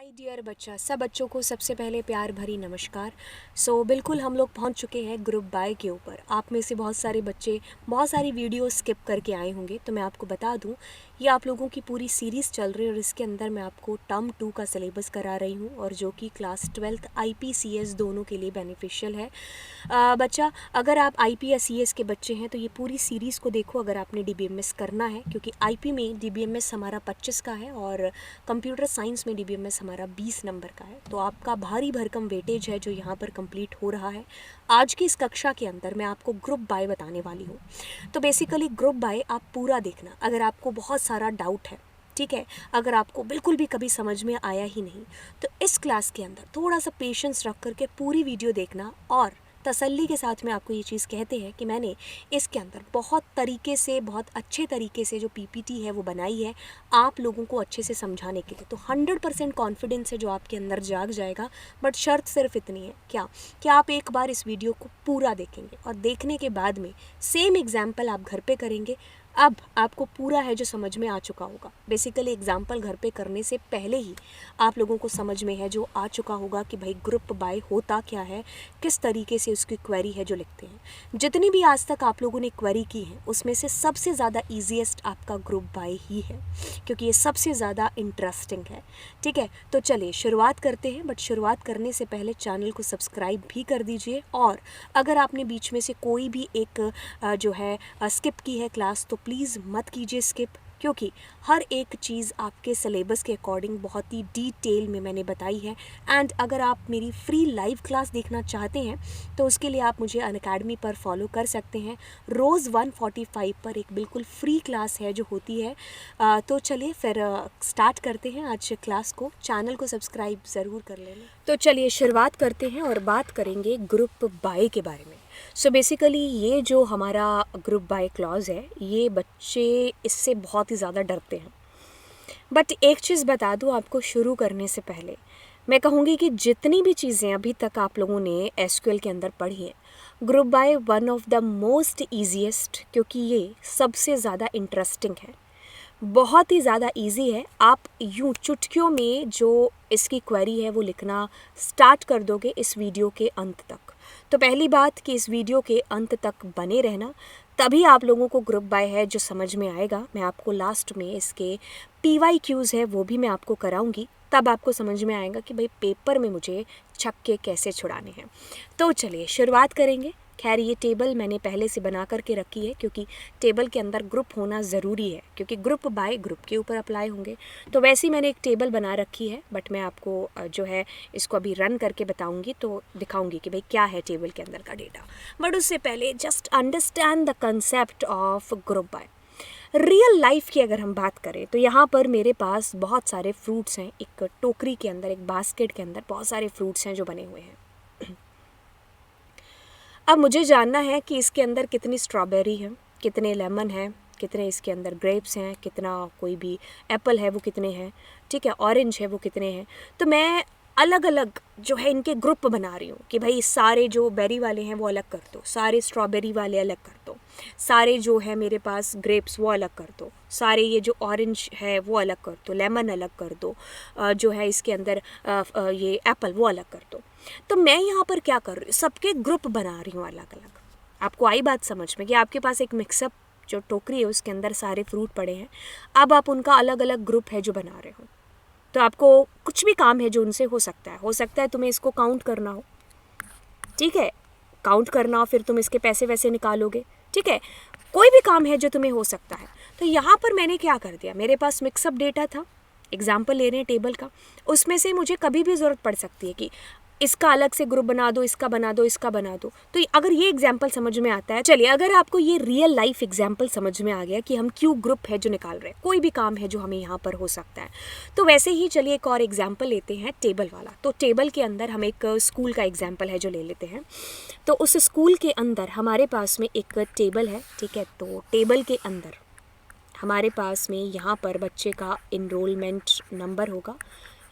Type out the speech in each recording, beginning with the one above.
Hi dear बच्चा, सब बच्चों को सबसे पहले प्यार भरी नमस्कार। बिल्कुल हम लोग पहुंच चुके हैं ग्रुप बाय के ऊपर। आप में से बहुत सारे बच्चे बहुत सारी वीडियो स्किप करके आए होंगे, तो मैं आपको बता दूं, ये आप लोगों की पूरी सीरीज़ चल रही है और इसके अंदर मैं आपको टर्म 2 का सिलेबस करा रही हूं और जो कि क्लास 12th IPCS दोनों के लिए बेनिफिशियल है। बच्चा, अगर आप IP या CS के बच्चे हैं तो ये पूरी सीरीज़ को देखो अगर आपने DBMS करना है, क्योंकि IP में DBMS हमारा 25 का है और कंप्यूटर साइंस में DBMS हमारा 20 नंबर का है। तो आपका भारी भरकम वेटेज है जो यहाँ पर कंप्लीट हो रहा है। आज की इस कक्षा के अंदर मैं आपको ग्रुप बाय बताने वाली हूँ। तो बेसिकली ग्रुप बाय आप पूरा देखना। अगर आपको बहुत सारा डाउट है, ठीक है, अगर आपको बिल्कुल भी कभी समझ में आया ही नहीं, तो इस क्लास के अंदर थोड़ा सा पेशेंस रख करके पूरी वीडियो देखना। और तसल्ली के साथ में आपको ये चीज़ कहते हैं कि मैंने इसके अंदर बहुत तरीके से, बहुत अच्छे तरीके से जो PPT है वो बनाई है आप लोगों को अच्छे से समझाने के लिए। तो 100% कॉन्फिडेंस है जो आपके अंदर जाग जाएगा। बट शर्त सिर्फ इतनी है, क्या कि आप एक बार इस वीडियो को पूरा देखेंगे और देखने के बाद में सेम एग्जाम्पल आप घर पे करेंगे। अब आपको पूरा है जो समझ में आ चुका होगा। बेसिकली एग्जाम्पल घर पे करने से पहले ही आप लोगों को समझ में है जो आ चुका होगा कि भाई ग्रुप बाय होता क्या है, किस तरीके से उसकी क्वेरी है जो लिखते हैं। जितनी भी आज तक आप लोगों ने क्वेरी की है उसमें से सबसे ज़्यादा ईजीएस्ट आपका ग्रुप बाय ही है, क्योंकि ये सबसे ज़्यादा इंटरेस्टिंग है। ठीक है, तो चलिए शुरुआत करते हैं। बट शुरुआत करने से पहले चैनल को सब्सक्राइब भी कर दीजिए। और अगर आपने बीच में से कोई भी एक जो है स्किप की है क्लास, तो प्लीज़ मत कीजिए स्किप, क्योंकि हर एक चीज़ आपके सिलेबस के अकॉर्डिंग बहुत ही डिटेल में मैंने बताई है। एंड अगर आप मेरी फ्री लाइव क्लास देखना चाहते हैं तो उसके लिए आप मुझे अनअकैडमी पर फॉलो कर सकते हैं। रोज़ 1:45 पर एक बिल्कुल फ्री क्लास है जो होती है। तो चलिए फिर स्टार्ट करते हैं आज क्लास को। चैनल को सब्सक्राइब ज़रूर कर लेना। तो चलिए शुरुआत करते हैं और बात करेंगे ग्रुप बाय के बारे में। बेसिकली ये जो हमारा ग्रुप बाय क्लॉज है, ये बच्चे इससे बहुत ही ज़्यादा डरते हैं। बट एक चीज़ बता दूँ आपको शुरू करने से पहले, मैं कहूँगी कि जितनी भी चीज़ें अभी तक आप लोगों ने SQL के अंदर पढ़ी हैं, group by one of the most easiest, क्योंकि ये सबसे ज़्यादा इंटरेस्टिंग है, बहुत ही ज़्यादा इजी है। आप यूँ चुटकियों में जो इसकी क्वेरी है वो लिखना स्टार्ट कर दोगे इस वीडियो के अंत तक। तो पहली बात कि इस वीडियो के अंत तक बने रहना, तभी आप लोगों को ग्रुप बाय है जो समझ में आएगा। मैं आपको लास्ट में इसके PYQs है वो भी मैं आपको कराऊंगी, तब आपको समझ में आएगा कि भाई पेपर में मुझे छक्के कैसे छुड़ाने हैं। तो चलिए शुरुआत करेंगे। खैर ये टेबल मैंने पहले से बना करके रखी है, क्योंकि टेबल के अंदर ग्रुप होना ज़रूरी है, क्योंकि ग्रुप बाय ग्रुप के ऊपर अप्लाई होंगे। तो वैसे ही मैंने एक टेबल बना रखी है, बट मैं आपको जो है इसको अभी रन करके बताऊंगी, तो दिखाऊंगी कि भाई क्या है टेबल के अंदर का डेटा। बट उससे पहले just understand the concept of group by. Real life की अगर हम बात करें तो यहाँ पर मेरे पास बहुत सारे फ्रूट्स हैं। एक टोकरी के अंदर, एक बास्केट के अंदर बहुत सारे फ्रूट्स हैं जो बने हुए हैं। अब मुझे जानना है कि इसके अंदर कितनी स्ट्रॉबेरी है, कितने लेमन हैं, कितने इसके अंदर ग्रेप्स हैं, कितना कोई भी एप्पल है वो कितने हैं, ठीक है, ऑरेंज है वो कितने हैं। तो मैं अलग अलग जो है इनके ग्रुप बना रही हूँ कि भाई सारे जो बेरी वाले हैं वो अलग कर दो, सारे स्ट्रॉबेरी वाले अलग कर दो, सारे जो है मेरे पास ग्रेप्स वो अलग कर दो, सारे ये जो ऑरेंज है वो अलग कर दो, लेमन अलग कर दो, जो है इसके अंदर ये एप्पल वो अलग कर दो। तो मैं यहाँ पर क्या कर रही हूँ, सबके ग्रुप बना रही हूँ अलग अलग। आपको आई बात समझ में कि आपके पास एक मिक्सअप जो टोकरी है उसके अंदर सारे फ्रूट पड़े हैं, अब आप उनका अलग अलग ग्रुप है जो बना रहे हो। तो आपको कुछ भी काम है जो उनसे हो सकता है तुम्हें इसको काउंट करना हो, ठीक है, काउंट करना हो, फिर तुम इसके पैसे वैसे निकालोगे, ठीक है, कोई भी काम है जो तुम्हें हो सकता है। तो यहाँ पर मैंने क्या कर दिया, मेरे पास मिक्सअप डेटा था, एग्जाम्पल ले रहे हैं टेबल का, उसमें से मुझे कभी भी ज़रूरत पड़ सकती है कि इसका अलग से ग्रुप बना दो, इसका बना दो, इसका बना दो। तो अगर ये एग्जाम्पल समझ में आता है, चलिए अगर आपको ये रियल लाइफ एग्जाम्पल समझ में आ गया कि हम क्यों ग्रुप है जो निकाल रहे हैं, कोई भी काम है जो हमें यहाँ पर हो सकता है, तो वैसे ही चलिए एक और एग्जाम्पल लेते हैं टेबल वाला। तो टेबल के अंदर हम एक स्कूल का एग्जाम्पल है जो ले लेते हैं। तो उस स्कूल के अंदर हमारे पास में एक टेबल है, ठीक है। तो टेबल के अंदर हमारे पास में यहाँ पर बच्चे का इनरोलमेंट नंबर होगा,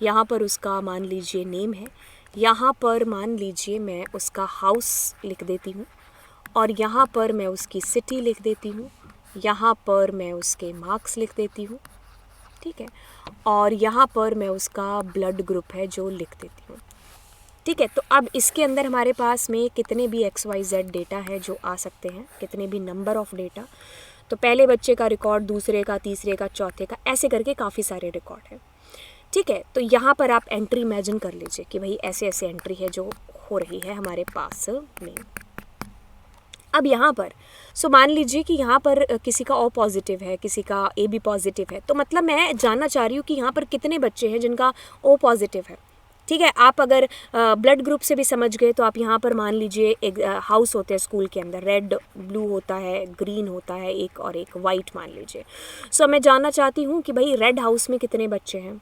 यहाँ पर उसका मान लीजिए नेम है, यहाँ पर मान लीजिए मैं उसका हाउस लिख देती हूँ, और यहाँ पर मैं उसकी सिटी लिख देती हूँ, यहाँ पर मैं उसके मार्क्स लिख देती हूँ, ठीक है, और यहाँ पर मैं उसका ब्लड ग्रुप है जो लिख देती हूँ। ठीक है, तो अब इसके अंदर हमारे पास में कितने भी XYZ डेटा है जो आ सकते हैं, कितने भी नंबर ऑफ डेटा। तो पहले बच्चे का रिकॉर्ड, दूसरे का, तीसरे का, चौथे का, ऐसे करके काफ़ी सारे रिकॉर्ड हैं। ठीक है, तो यहाँ पर आप एंट्री इमेजिन कर लीजिए कि भाई ऐसे ऐसे एंट्री है जो हो रही है हमारे पास में। अब यहाँ पर मान लीजिए कि यहाँ पर किसी का O पॉजिटिव है, किसी का AB पॉजिटिव है, तो मतलब मैं जानना चाह रही हूँ कि यहाँ पर कितने बच्चे हैं जिनका O पॉजिटिव है। ठीक है, आप अगर ब्लड ग्रुप से भी समझ गए तो आप यहाँ पर मान लीजिए एक हाउस होते हैं स्कूल के अंदर, रेड ब्लू होता है, ग्रीन होता है एक, और एक वाइट मान लीजिए। मैं जानना चाहती हूँ कि भाई रेड हाउस में कितने बच्चे हैं,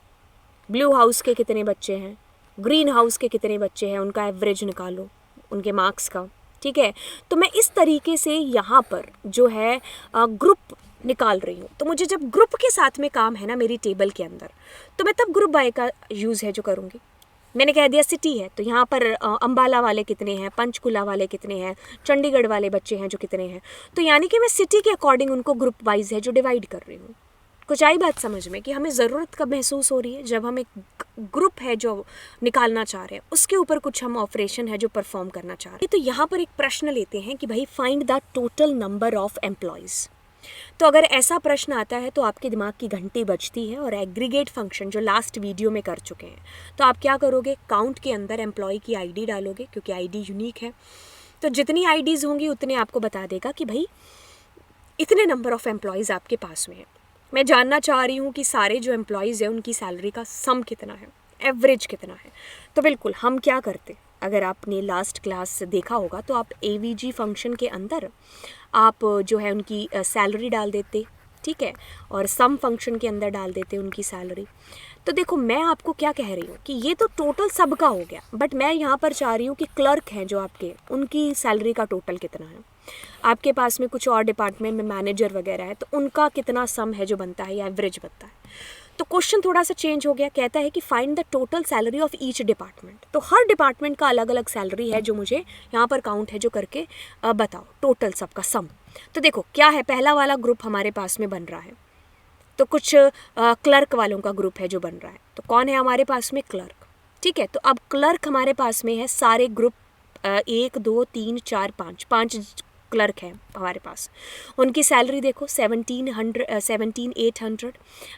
ब्लू हाउस के कितने बच्चे हैं, ग्रीन हाउस के कितने बच्चे हैं, उनका एवरेज निकालो, उनके मार्क्स का। ठीक है, तो मैं इस तरीके से यहाँ पर जो है ग्रुप निकाल रही हूँ। तो मुझे जब ग्रुप के साथ में काम है ना मेरी टेबल के अंदर, तो मैं तब ग्रुप बाय का यूज़ है जो करूँगी। मैंने कह दिया सिटी है, तो यहाँ पर अंबाला वाले कितने हैं, पंचकुला वाले कितने हैं, चंडीगढ़ वाले बच्चे हैं जो कितने हैं, तो यानी कि मैं सिटी के अकॉर्डिंग उनको ग्रुप वाइज है जो डिवाइड कर रही हूँ। कुछ आई बात समझ में कि हमें ज़रूरत कब महसूस हो रही है, जब हम एक ग्रुप है जो निकालना चाह रहे हैं, उसके ऊपर कुछ हम ऑपरेशन है जो परफॉर्म करना चाह रहे हैं। तो यहाँ पर एक प्रश्न लेते हैं कि भाई find the total number of employees. तो अगर ऐसा प्रश्न आता है तो आपके दिमाग की घंटी बजती है, और एग्रीगेट फंक्शन जो लास्ट वीडियो में कर चुके हैं, तो आप क्या करोगे, काउंट के अंदर एम्प्लॉय की ID डालोगे, क्योंकि ID यूनिक है। तो जितनी IDs होंगी उतने आपको बता देगा कि भाई इतने नंबर ऑफ एम्प्लॉयज़ आपके पास में है। मैं जानना चाह रही हूँ कि सारे जो एम्प्लॉयज़ हैं उनकी सैलरी का सम कितना है, एवरेज कितना है। तो बिल्कुल हम क्या करते, अगर आपने लास्ट क्लास देखा होगा तो आप AVG फंक्शन के अंदर आप जो है उनकी सैलरी डाल देते, ठीक है, और सम फंक्शन के अंदर डाल देते उनकी सैलरी। तो देखो मैं आपको क्या कह रही हूँ कि ये तो टोटल सबका हो गया, बट मैं यहाँ पर चाह रही हूँ कि क्लर्क हैं जो आपके, उनकी सैलरी का टोटल कितना है। आपके पास में कुछ और डिपार्टमेंट में मैनेजर वगैरह है, तो उनका कितना सम है जो बनता है या एवरेज बनता है। तो क्वेश्चन थोड़ा सा चेंज हो गया, कहता है कि find the total salary of each department. तो हर डिपार्टमेंट का अलग अलग सैलरी है जो मुझे यहाँ पर काउंट है जो करके बताओ टोटल सबका सम। तो देखो क्या है, पहला वाला ग्रुप हमारे पास में बन रहा है, तो कुछ क्लर्क वालों का ग्रुप है जो बन रहा है। तो कौन है हमारे पास में, क्लर्क। ठीक है, तो अब क्लर्क हमारे पास में है सारे ग्रुप 1 2 3 4 5 क्लर्क हैं हमारे पास। उनकी सैलरी देखो 17,800,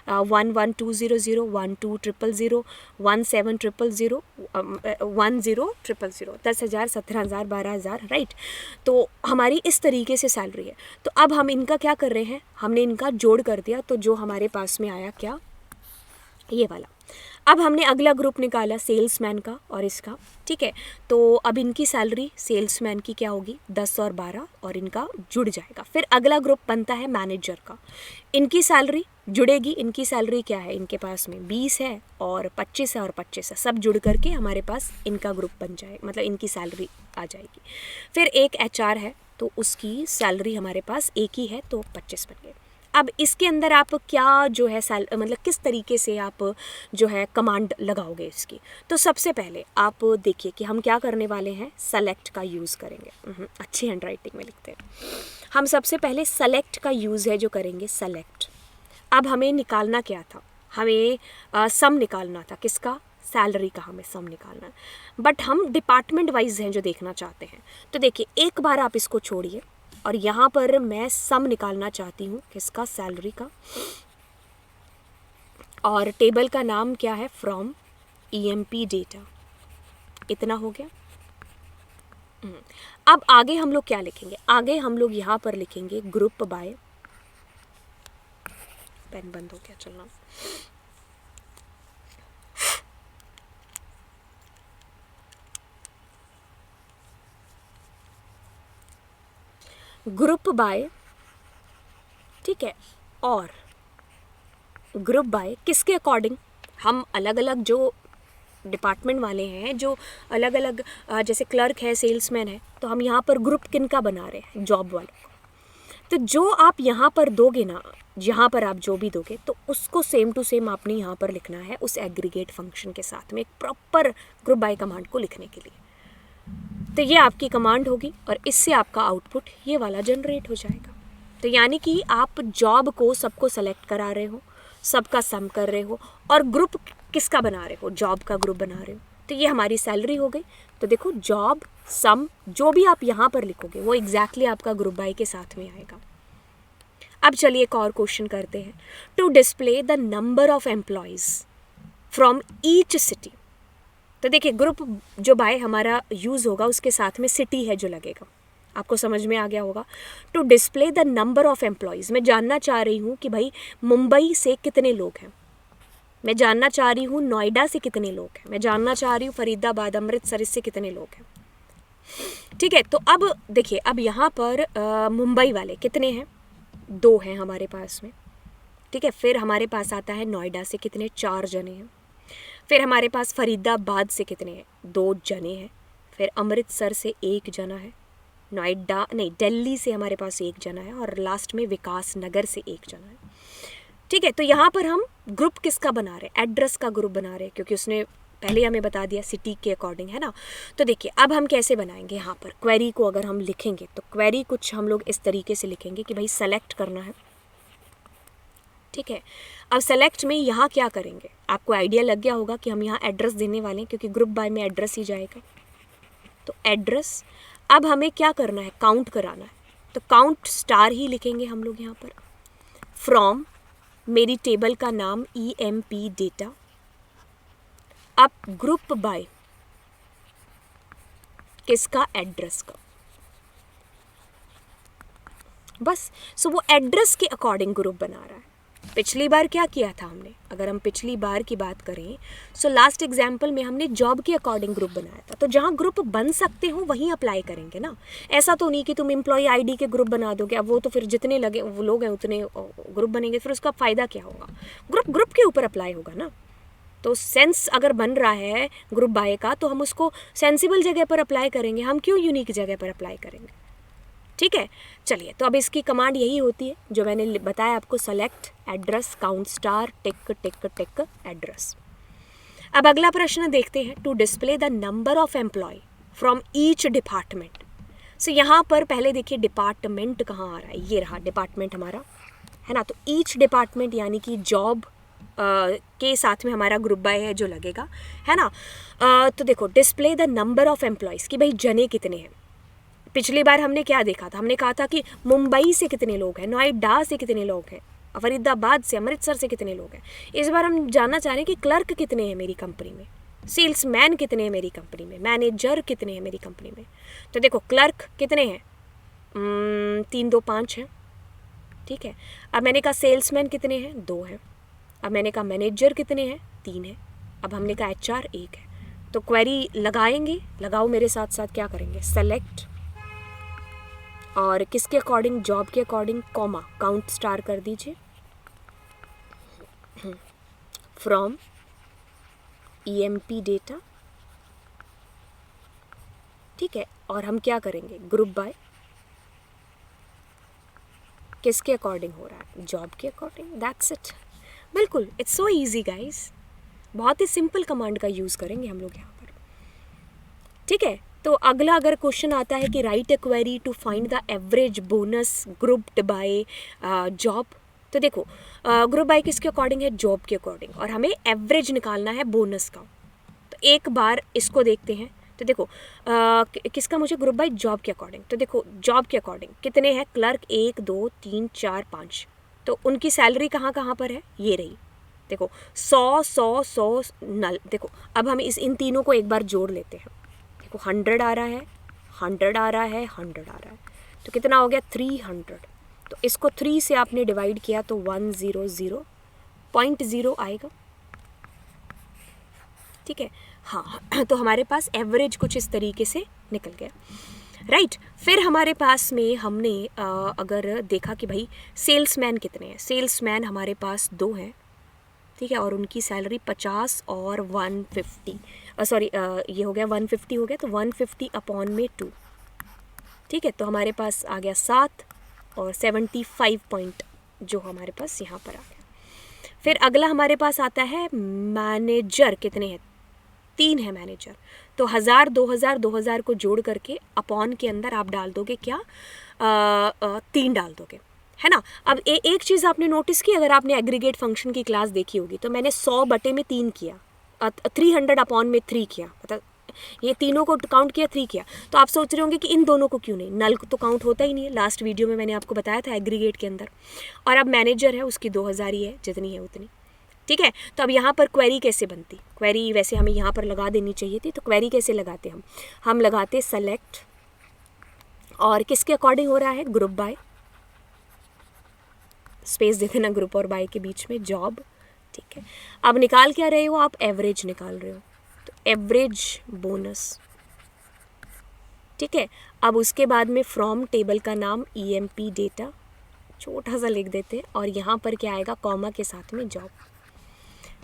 11200, 12,000, 17,000, 10,000, 10,000, 17,000, 12,000, राइट। तो हमारी इस तरीके से सैलरी है। तो अब हम इनका क्या कर रहे हैं, हमने इनका जोड़ कर दिया, तो जो हमारे पास में आया क्या, ये वाला। अब हमने अगला ग्रुप निकाला सेल्समैन का और इसका, ठीक है। तो अब इनकी सैलरी सेल्समैन की क्या होगी, 10 और 12, और इनका जुड़ जाएगा। फिर अगला ग्रुप बनता है मैनेजर का, इनकी सैलरी जुड़ेगी। इनकी सैलरी क्या है, इनके पास में 20 है और 25 है और 25 है, सब जुड़ करके हमारे पास इनका ग्रुप बन जाए, मतलब इनकी सैलरी आ जाएगी। फिर एक HR है, तो उसकी सैलरी हमारे पास एक ही है, तो 25 बन गए। अब इसके अंदर आप क्या जो है मतलब किस तरीके से आप जो है कमांड लगाओगे इसकी। तो सबसे पहले आप देखिए कि हम क्या करने वाले हैं, सेलेक्ट का यूज़ करेंगे। अच्छी हैंडराइटिंग में लिखते हैं हम। सबसे पहले सेलेक्ट का यूज़ है जो करेंगे, सेलेक्ट। अब हमें निकालना क्या था, हमें सम निकालना था, किसका, सैलरी का हमें सम निकालना है। बट हम डिपार्टमेंट वाइज हैं जो देखना चाहते हैं। तो देखिए एक बार आप इसको छोड़िए, और यहाँ पर मैं सम निकालना चाहती हूँ किसका, सैलरी का। और टेबल का नाम क्या है, फ्रॉम EMP डेटा। इतना हो गया। अब आगे हम लोग क्या लिखेंगे, आगे हम लोग यहाँ पर लिखेंगे ग्रुप बाय, पेन बंद हो गया चलना, ग्रुप बाय, ठीक है, और ग्रुप बाय किसके अकॉर्डिंग, हम अलग अलग जो डिपार्टमेंट वाले हैं, जो अलग अलग जैसे क्लर्क है, सेल्समैन है, तो हम यहाँ पर ग्रुप किन का बना रहे हैं, जॉब वालों का। तो जो आप यहाँ पर दोगे ना, यहाँ पर आप जो भी दोगे, तो उसको सेम टू सेम आपने यहाँ पर लिखना है उस एग्रीगेट फंक्शन के साथ में, एक प्रॉपर ग्रुप बाय कमांड को लिखने के लिए। तो ये आपकी कमांड होगी, और इससे आपका आउटपुट ये वाला जनरेट हो जाएगा। तो यानी कि आप जॉब को सबको सेलेक्ट करा रहे हो, सबका सम कर रहे हो, और ग्रुप किसका बना रहे हो, जॉब का ग्रुप बना रहे हो, तो ये हमारी सैलरी हो गई। तो देखो जॉब सम जो भी आप यहाँ पर लिखोगे वो एग्जैक्टली आपका ग्रुप बाय के साथ में आएगा। अब चलिए एक और क्वेश्चन करते हैं। To display the number of employees from each city, तो देखिए ग्रुप जो बाय हमारा यूज़ होगा उसके साथ में सिटी है जो लगेगा, आपको समझ में आ गया होगा। To display the number of employees, मैं जानना चाह रही हूँ कि भाई मुंबई से कितने लोग हैं, मैं जानना चाह रही हूँ नोएडा से कितने लोग हैं, मैं जानना चाह रही हूँ फरीदाबाद अमृतसर से कितने लोग हैं। ठीक है, तो अब देखिए अब यहाँ पर मुंबई वाले कितने हैं, 2 हैं हमारे पास में। ठीक है, फिर हमारे पास आता है नोएडा से कितने, 4 जने हैं। फिर हमारे पास फरीदाबाद से कितने हैं, 2 जने हैं। फिर अमृतसर से 1 जना है, नोएडा नहीं दिल्ली से हमारे पास 1 जना है, और लास्ट में विकास नगर से 1 जना है। ठीक है, तो यहाँ पर हम ग्रुप किसका बना रहे हैं, एड्रेस का ग्रुप बना रहे हैं, क्योंकि उसने पहले हमें बता दिया सिटी के अकॉर्डिंग, है ना। तो देखिए अब हम कैसे बनाएंगे, यहाँ पर क्वेरी को अगर हम लिखेंगे तो क्वेरी कुछ हम लोग इस तरीके से लिखेंगे कि भाई सेलेक्ट करना है। ठीक है, अब सेलेक्ट में यहाँ क्या करेंगे, आपको आइडिया लग गया होगा कि हम यहाँ एड्रेस देने वाले हैं, क्योंकि ग्रुप बाय में एड्रेस ही जाएगा। तो एड्रेस, अब हमें क्या करना है, काउंट कराना है, तो काउंट स्टार ही लिखेंगे हम लोग यहाँ पर। फ्रॉम, मेरी टेबल का नाम EMP डेटा, अब ग्रुप बाय किसका, एड्रेस का, बस। सो वो एड्रेस के अकॉर्डिंग ग्रुप बना रहा है। पिछली बार क्या किया था हमने, अगर हम पिछली बार की बात करें, सो लास्ट एग्जाम्पल में हमने जॉब के अकॉर्डिंग ग्रुप बनाया था। तो जहाँ ग्रुप बन सकते हो वहीं अप्लाई करेंगे ना, ऐसा तो नहीं कि तुम एम्प्लॉय ID के ग्रुप बना दोगे, अब वो तो फिर जितने लगे वो लोग हैं उतने ग्रुप बनेंगे, फिर उसका फ़ायदा क्या होगा, ग्रुप के ऊपर अप्लाई होगा ना। तो सेंस अगर बन रहा है ग्रुप बाय का तो हम उसको सेंसिबल जगह पर अप्लाई करेंगे, हम क्यों यूनिक जगह पर अप्लाई करेंगे। ठीक है, चलिए तो अब इसकी कमांड यही होती है जो मैंने बताया आपको, select address count star tick tick tick address. अब अगला प्रश्न देखते हैं। To display the number of employ from each department, so यहाँ पर पहले देखिए डिपार्टमेंट कहाँ आ रहा है, ये रहा डिपार्टमेंट हमारा, है ना। तो ईच डिपार्टमेंट यानी कि जॉब के साथ में हमारा ग्रुप बाय है जो लगेगा, है ना। तो देखो display the number of employees कि भाई जने कितने हैं। पिछली बार हमने क्या देखा था, हमने कहा था कि मुंबई से कितने लोग हैं, नोएडा से कितने लोग हैं, फरीदाबाद से अमृतसर से कितने लोग हैं। इस बार हम जानना चाह रहे हैं कि क्लर्क कितने हैं मेरी कंपनी में, सेल्समैन कितने हैं मेरी कंपनी में, मैनेजर कितने हैं मेरी कंपनी में। तो देखो क्लर्क कितने हैं, 3 2 5 हैं। ठीक है, अब मैंने कहा सेल्समैन कितने हैं, 2 हैं। अब मैंने कहा मैनेजर कितने हैं, 3 हैं। अब हमने कहा HR 1 है। तो क्वेरी लगाएंगे, लगाओ मेरे साथ साथ, क्या करेंगे, सेलेक्ट और किसके अकॉर्डिंग, जॉब के अकॉर्डिंग, कॉमा काउंट स्टार कर दीजिए, फ्रॉम EMP डेटा। ठीक है, और हम क्या करेंगे, ग्रुप बाय किसके अकॉर्डिंग हो रहा है, जॉब के अकॉर्डिंग। दैट्स इट, बिल्कुल इट्स सो इजी गाइस, बहुत ही सिंपल कमांड का यूज़ करेंगे हम लोग यहाँ पर। ठीक है, तो अगला अगर क्वेश्चन आता है कि write a query to find the average bonus grouped by job, तो देखो ग्रुप बाय किसके अकॉर्डिंग है, जॉब के अकॉर्डिंग, और हमें एवरेज निकालना है बोनस का। तो एक बार इसको देखते हैं। तो देखो किसका, मुझे ग्रुप बाय जॉब के अकॉर्डिंग। तो देखो जॉब के अकॉर्डिंग कितने हैं, क्लर्क 1 2 3 4 5, तो उनकी सैलरी कहाँ कहाँ पर है, ये रही। देखो 100 100 100 नल। देखो अब हम इन तीनों को एक बार जोड़ लेते हैं। देखो 100 आ रहा है, 100 आ रहा है, 100 आ रहा है, तो कितना हो गया, 300। तो इसको 3 से आपने डिवाइड किया तो 100.0 आएगा। ठीक है, हाँ। तो हमारे पास एवरेज कुछ इस तरीके से निकल गया, राइट। फिर हमारे पास में हमने अगर देखा कि भाई सेल्समैन कितने हैं, सेल्समैन हमारे पास 2 हैं। ठीक है, और उनकी सैलरी 50 और 150, सॉरी ये हो गया 150 हो गया, तो 150 अपॉन में 2। ठीक है, तो हमारे पास आ गया 7 और 75 पॉइंट जो हमारे पास यहाँ पर आ गया। फिर अगला हमारे पास आता है मैनेजर, कितने हैं, 3 है मैनेजर। तो 1000 2000 2000 को जोड़ करके अपॉन के अंदर आप डाल दोगे क्या, 3 डाल दोगे, है ना। अब एक चीज़ आपने नोटिस की, अगर आपने एग्रीगेट फंक्शन की क्लास देखी होगी तो मैंने 100 बटे में 3 किया, 300 अपॉन में 3 किया, मतलब ये तीनों को काउंट किया, 3 किया। तो आप सोच रहे होंगे कि इन दोनों को क्यों नहीं, नल तो काउंट होता ही नहीं है, लास्ट वीडियो में मैंने आपको बताया था एग्रीगेट के अंदर। और अब मैनेजर है उसकी 2000 ही है, जितनी है उतनी, ठीक है। तो अब यहाँ पर क्वेरी कैसे बनती, क्वेरी वैसे हमें यहाँ पर लगा देनी चाहिए थी, तो क्वेरी कैसे लगाते हम लगाते सेलेक्ट, और किसके अकॉर्डिंग हो रहा है, ग्रुप बाय, स्पेस दे देना ग्रुप और बाय के बीच में, जॉब, ठीक है। अब निकाल क्या रहे हो आप, एवरेज निकाल रहे हो, तो एवरेज बोनस, ठीक है। अब उसके बाद में फ्रॉम टेबल का नाम EMP डेटा, छोटा सा लिख देते हैं, और यहाँ पर क्या आएगा, कॉमा के साथ में जॉब।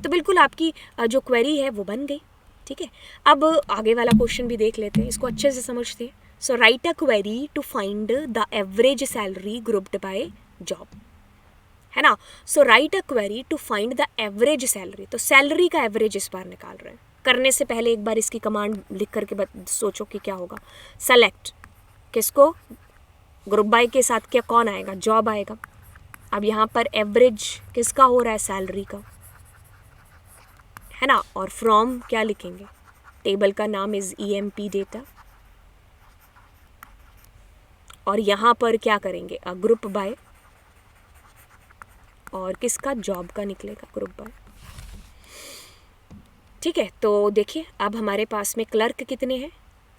तो बिल्कुल आपकी जो क्वेरी है वो बन गई, ठीक है। अब आगे वाला क्वेश्चन भी देख लेते हैं, इसको अच्छे से समझते हैं। So write a query to find the average salary grouped by job, है ना। So write a query to find the average salary, तो सैलरी का एवरेज इस बार निकाल रहे हैं। करने से पहले एक बार इसकी कमांड लिख करके सोचो कि क्या होगा। सेलेक्ट किसको, ग्रुप बाय के साथ क्या कौन आएगा, जॉब आएगा। अब यहाँ पर एवरेज किसका हो रहा है, सैलरी का, है ना। और फ्रॉम क्या लिखेंगे, टेबल का नाम इज EMP डेटा, और यहाँ पर क्या करेंगे, ग्रुप बाय, और किसका, जॉब का निकलेगा, ग्रुप बाय, ठीक है। तो देखिए अब हमारे पास में क्लर्क कितने हैं,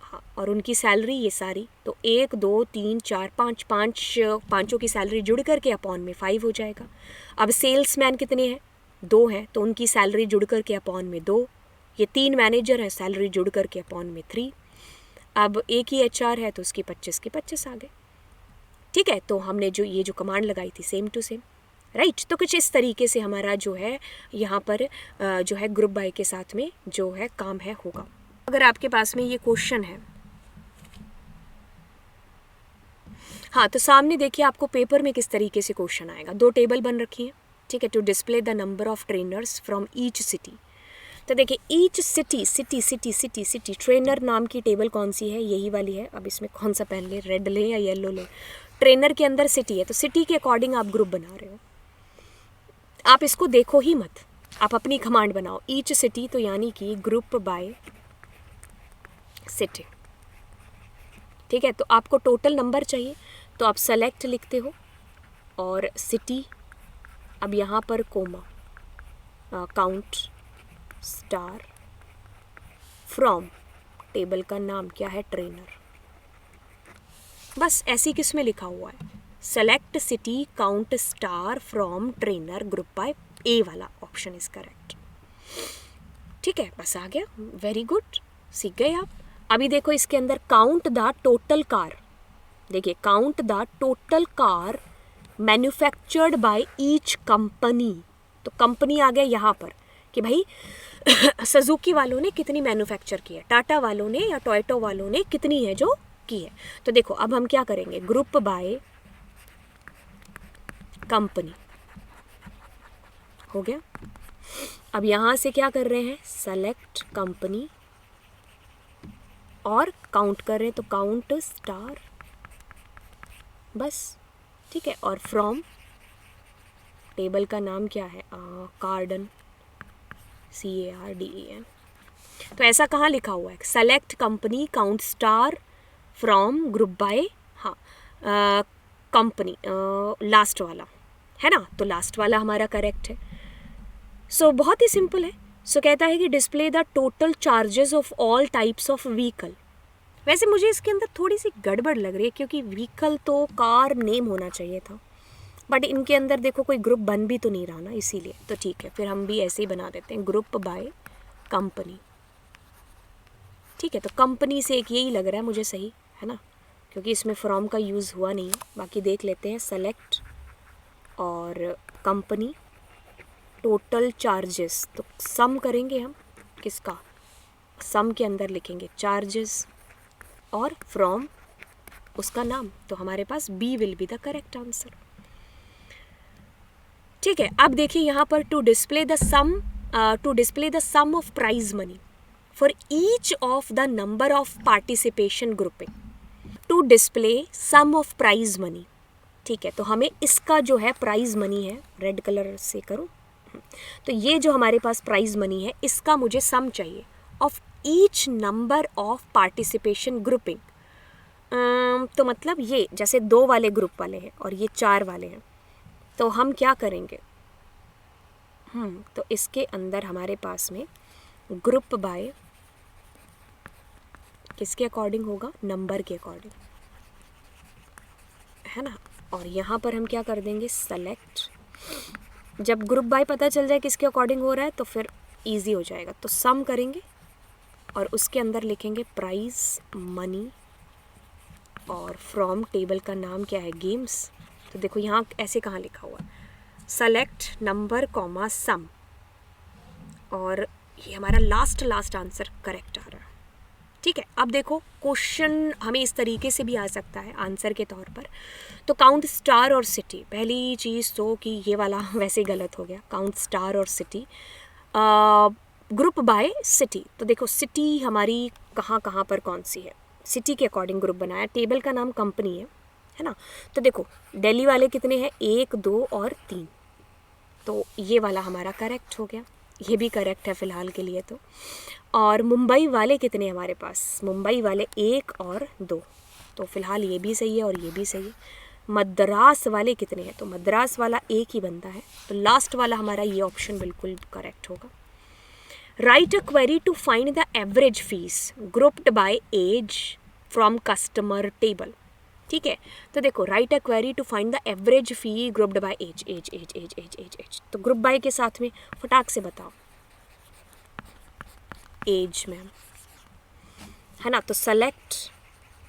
हाँ, और उनकी सैलरी ये सारी, तो 1 2 3 4 5 पाँचों की सैलरी जुड़ करके अपॉन में 5 हो जाएगा। अब सेल्समैन कितने हैं, 2 हैं, तो उनकी सैलरी जुड़ करके अपॉन में 2, ये 3 मैनेजर हैं, सैलरी जुड़ करके अपॉन में 3। अब एक ही HR है तो उसकी 25 की 25 आ गए, ठीक है। तो हमने जो ये जो कमांड लगाई थी सेम टू सेम, राइट। तो कुछ इस तरीके से हमारा जो है यहाँ पर जो है ग्रुप बाय के साथ में जो है काम है होगा। अगर आपके पास में ये क्वेश्चन है, हाँ, तो सामने देखिए आपको पेपर में किस तरीके से क्वेश्चन आएगा। 2 टेबल बन रखी हैं, ठीक है, to display the number of trainers from each city. तो देखिए each city, city city city city, trainer नाम की टेबल कौन सी है, यही वाली है। अब इसमें कौन सा पहन ले, रेड ले या येलो ले, ट्रेनर के अंदर सिटी है, तो सिटी के अकॉर्डिंग आप ग्रुप बना रहे हो। आप इसको देखो ही मत, आप अपनी कमांड बनाओ, ईच सिटी, तो यानी कि ग्रुप बाय सिटी, ठीक है। तो आपको टोटल नंबर चाहिए, तो आप सेलेक्ट लिखते हो और सिटी, अब यहाँ पर comma, count star, from, table का नाम क्या है, ट्रेनर, बस ऐसी किस में लिखा हुआ है, select city count star from trainer group by, A वाला ऑप्शन इज करेक्ट, ठीक है। बस आ गया, वेरी गुड, सीख गए आप। अभी देखो इसके अंदर काउंट द टोटल कार, देखिए count the total car manufactured by each company, तो कंपनी आ गया यहाँ पर कि भाई सुजुकी वालों ने कितनी मैन्युफैक्चर की है, टाटा वालों ने या टोयोटा वालों ने कितनी है जो की है। तो देखो अब हम क्या करेंगे, ग्रुप बाय कंपनी हो गया। अब यहाँ से क्या कर रहे हैं, सेलेक्ट कंपनी और काउंट कर रहे हैं, तो काउंट स्टार, बस, ठीक है। और फ्रॉम, टेबल का नाम क्या है, कार्डन, CARDEN। तो ऐसा कहाँ लिखा हुआ है, select company count star from group by, हाँ, कंपनी, लास्ट वाला है ना, तो लास्ट वाला हमारा करेक्ट है। सो बहुत ही सिंपल है। सो कहता है कि display the total charges of all types of vehicle. वैसे मुझे इसके अंदर थोड़ी सी गड़बड़ लग रही है, क्योंकि व्हीकल तो कार नेम होना चाहिए था, बट इनके अंदर देखो कोई ग्रुप बन भी तो नहीं रहा ना, इसीलिए तो ठीक है, फिर हम भी ऐसे ही बना देते हैं, ग्रुप बाय कंपनी, ठीक है। तो कंपनी से एक यही लग रहा है मुझे सही, है ना, क्योंकि इसमें फ्रॉम का यूज़ हुआ नहीं है। बाकी देख लेते हैं, सेलेक्ट और कंपनी, टोटल चार्जेस, तो सम करेंगे हम, किसका, सम के अंदर लिखेंगे चार्जेस और फ्रॉम उसका नाम, तो हमारे पास B will be the correct answer, ठीक है। अब देखिए यहाँ पर to display the sum of prize money for each of the number of participation grouping, to display sum of prize money, ठीक है, तो हमें इसका जो है प्राइज़ मनी है, रेड कलर से करूं, तो ये जो हमारे पास प्राइज़ मनी है इसका मुझे सम चाहिए of each number of participation grouping. तो मतलब ये जैसे 2 वाले ग्रुप वाले हैं और ये 4 वाले हैं, तो हम क्या करेंगे, तो इसके अंदर हमारे पास में ग्रुप बाय किसके अकॉर्डिंग होगा, नंबर के अकॉर्डिंग, है ना। और यहाँ पर हम क्या कर देंगे, सेलेक्ट, जब ग्रुप बाय पता चल जाए किसके अकॉर्डिंग हो रहा है तो फिर इजी हो जाएगा। तो सम करेंगे और उसके अंदर लिखेंगे प्राइस मनी और फ्रॉम टेबल का नाम क्या है, गेम्स। तो देखो यहाँ ऐसे कहाँ लिखा हुआ, सेलेक्ट नंबर कॉमा सम, और ये हमारा लास्ट आंसर करेक्ट आ रहा है। ठीक है, अब देखो क्वेश्चन हमें इस तरीके से भी आ सकता है आंसर के तौर पर। तो काउंट स्टार और सिटी, पहली चीज़ तो कि ये वाला वैसे गलत हो गया, काउंट स्टार और सिटी, ग्रुप बाय सिटी। तो देखो सिटी हमारी कहाँ कहाँ पर कौन सी है, सिटी के अकॉर्डिंग ग्रुप बनाया, टेबल का नाम कंपनी है ना। तो देखो दिल्ली वाले कितने हैं, 1 2 और 3, तो ये वाला हमारा करेक्ट हो गया, ये भी करेक्ट है फ़िलहाल के लिए तो। और मुंबई वाले कितने हमारे पास, मुंबई वाले 1 और 2, तो फ़िलहाल ये भी सही है और ये भी सही है। मद्रास वाले कितने हैं, तो मद्रास वाला 1 ही बनता है, तो लास्ट वाला हमारा ये ऑप्शन बिल्कुल करेक्ट होगा। Write a query to find the average fees grouped by age from customer table. ठीक है, तो देखो write a query to find the average fee grouped by age age age age age age age, तो group by के साथ में फटाक से बताओ, एज मैम, है ना। तो सेलेक्ट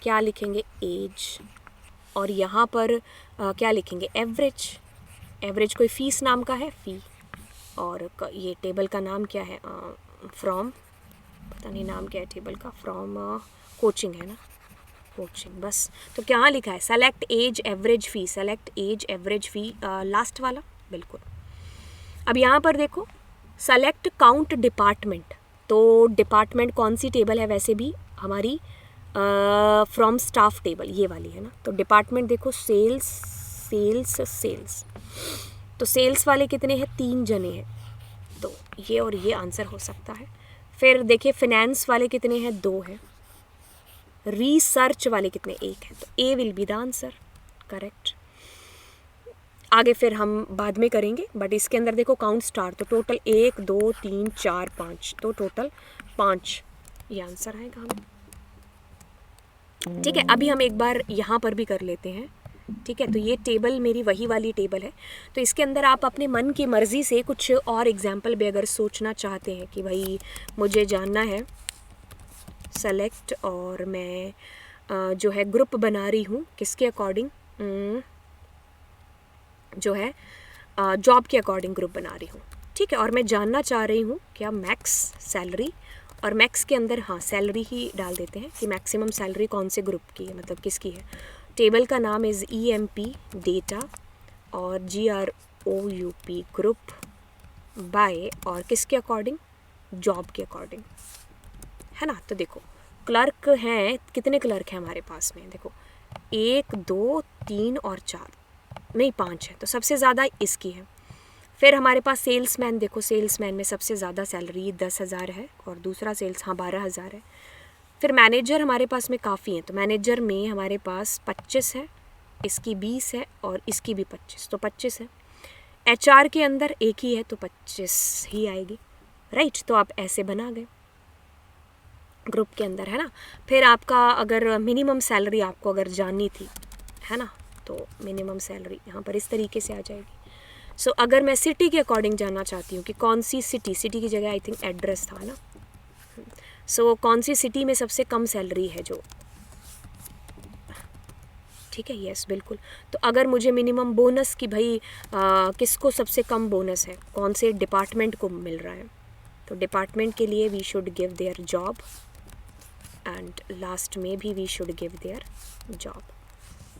क्या लिखेंगे, एज, और यहाँ पर क्या लिखेंगे, एवरेज, एवरेज कोई फीस नाम का है, फ़ी, और ये टेबल का नाम क्या है, फ्रॉम, पता नहीं नाम क्या है टेबल का, फ्रॉम कोचिंग है ना, कोचिंग, बस। तो क्या लिखा है, सेलेक्ट एज एवरेज फ़ी, सेलेक्ट एज एवरेज फ़ी, लास्ट वाला बिल्कुल। अब यहाँ पर देखो सेलेक्ट काउंट डिपार्टमेंट, तो डिपार्टमेंट कौन सी टेबल है वैसे भी हमारी, फ्रॉम स्टाफ टेबल ये वाली है ना। तो डिपार्टमेंट देखो सेल्स सेल्स सेल्स, तो सेल्स वाले कितने हैं, 3 जने हैं, तो ये और ये आंसर हो सकता है। फिर देखिए फिनेंस वाले कितने हैं, 2 हैं। रिसर्च वाले कितने, 1 है, तो A will be the answer correct. आगे फिर हम बाद में करेंगे, बट इसके अंदर देखो काउंट स्टार, तो टोटल 1 2 3 4 5, तो टोटल 5 ये आंसर आएगा हमें। ठीक है, अभी हम एक बार यहाँ पर भी कर लेते हैं। ठीक है, तो ये टेबल मेरी वही वाली टेबल है, तो इसके अंदर आप अपने मन की मर्ज़ी से कुछ और एग्जाम्पल भी अगर सोचना चाहते हैं कि भाई मुझे जानना है, सेलेक्ट, और मैं जो है ग्रुप बना रही हूँ किसके अकॉर्डिंग, जो है जॉब के अकॉर्डिंग ग्रुप बना रही हूँ। ठीक है, और मैं जानना चाह रही हूँ क्या मैक्स सैलरी, और मैक्स के अंदर हाँ सैलरी ही डाल देते हैं कि मैक्सिमम सैलरी कौन से ग्रुप की है, मतलब किसकी है। टेबल का नाम इज़ EMP डेटा और GROUP ग्रुप बाय, और किसके अकॉर्डिंग, जॉब के अकॉर्डिंग, है ना। तो देखो क्लर्क हैं, कितने क्लर्क हैं हमारे पास में, देखो 1 2 3 और 4, नहीं 5 है, तो सबसे ज़्यादा इसकी है। फिर हमारे पास सेल्समैन, देखो सेल्समैन में सबसे ज़्यादा सैलरी 10,000 है, और दूसरा सेल्स 12,000 है। फिर मैनेजर हमारे पास में काफ़ी हैं, तो मैनेजर में हमारे पास 25 है, इसकी 20 है, और इसकी भी 25, तो 25 है। HR के अंदर एक ही है, तो 25 ही आएगी, राइट। तो आप ऐसे बना गए ग्रुप के अंदर, है ना। फिर आपका अगर मिनिमम सैलरी आपको अगर जाननी थी, है ना, तो मिनिमम सैलरी यहाँ पर इस तरीके से आ जाएगी। सो अगर मैं सिटी के अकॉर्डिंग जानना चाहती हूँ कि कौन सी सिटी, सिटी की जगह आई थिंक एड्रेस था ना, सो कौन सी सिटी में सबसे कम सैलरी है जो, ठीक है, यस बिल्कुल। तो अगर मुझे मिनिमम बोनस की भाई किसको सबसे कम बोनस है, कौन से डिपार्टमेंट को मिल रहा है, तो डिपार्टमेंट के लिए we should give their job, and last में भी we should give their job.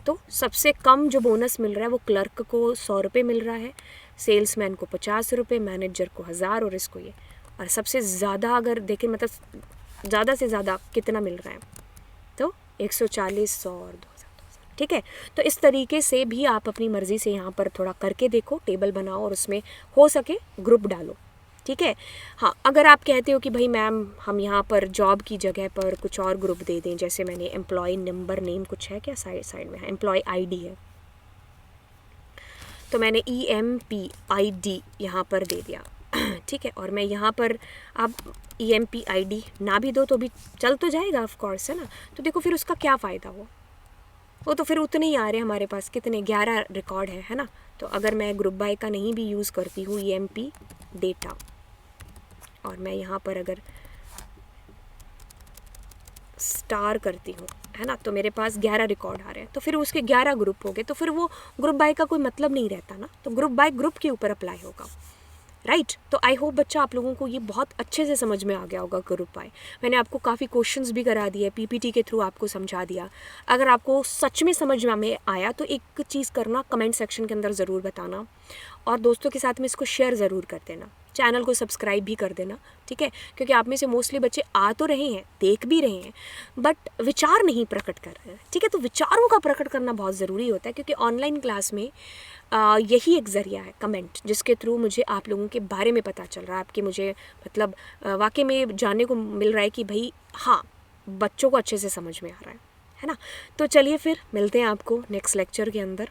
तो सबसे कम जो बोनस मिल रहा है वो क्लर्क को 100 रुपये मिल रहा है, सेल्समैन को 50 रुपये, मैनेजर को 1000, और इसको ये। और सबसे ज़्यादा अगर देखें मतलब ज़्यादा से ज़्यादा कितना मिल रहा है, तो 140, 100 और 2000। ठीक है। तो इस तरीके से भी आप अपनी मर्ज़ी से यहाँ पर थोड़ा करके देखो, टेबल बनाओ और उसमें हो सके ग्रुप डालो, ठीक है। हाँ, अगर आप कहते हो कि भाई मैम हम यहाँ पर जॉब की जगह पर कुछ और ग्रुप दे दें, जैसे मैंने एम्प्लॉय नंबर नेम कुछ है क्या साइड में, एम्प्लॉय आईडी है, तो मैंने EMPID यहाँ पर दे दिया, ठीक है। और मैं यहाँ पर आप EMPID ना भी दो तो भी चल तो जाएगा ऑफ कोर्स, है ना। तो देखो फिर उसका क्या फ़ायदा हुआ, वो तो फिर उतने ही आ रहे हैं हमारे पास, कितने 11 रिकॉर्ड है ना। तो अगर मैं ग्रुप बाय का नहीं भी यूज़ करती हूँ EMP डेटा, और मैं यहाँ पर अगर स्टार करती हूँ, है ना, तो मेरे पास 11 रिकॉर्ड आ रहे हैं, तो फिर उसके 11 ग्रुप हो गए, तो फिर वो ग्रुप बाय का कोई मतलब नहीं रहता ना। तो ग्रुप बाय ग्रुप के ऊपर अप्लाई होगा, राइट। तो आई होप बच्चा आप लोगों को ये बहुत अच्छे से समझ में आ गया होगा ग्रुप बाय। मैंने आपको काफ़ी क्वेश्चंस भी करा दिए, PPT के थ्रू आपको समझा दिया। अगर आपको सच में समझ में आया तो एक चीज़ करना, कमेंट सेक्शन के अंदर ज़रूर बताना, और दोस्तों के साथ में इसको शेयर ज़रूर कर देना, चैनल को सब्सक्राइब भी कर देना, ठीक है। क्योंकि आप में से मोस्टली बच्चे आ तो रहे हैं, देख भी रहे हैं, बट विचार नहीं प्रकट कर रहे हैं, ठीक है। तो विचारों का प्रकट करना बहुत ज़रूरी होता है, क्योंकि ऑनलाइन क्लास में यही एक ज़रिया है, कमेंट, जिसके थ्रू मुझे आप लोगों के बारे में पता चल रहा है, आपके मुझे मतलब वाकई में जानने को मिल रहा है कि भाई हाँ, बच्चों को अच्छे से समझ में आ रहा है ना। तो चलिए फिर मिलते हैं आपको नेक्स्ट लेक्चर के अंदर।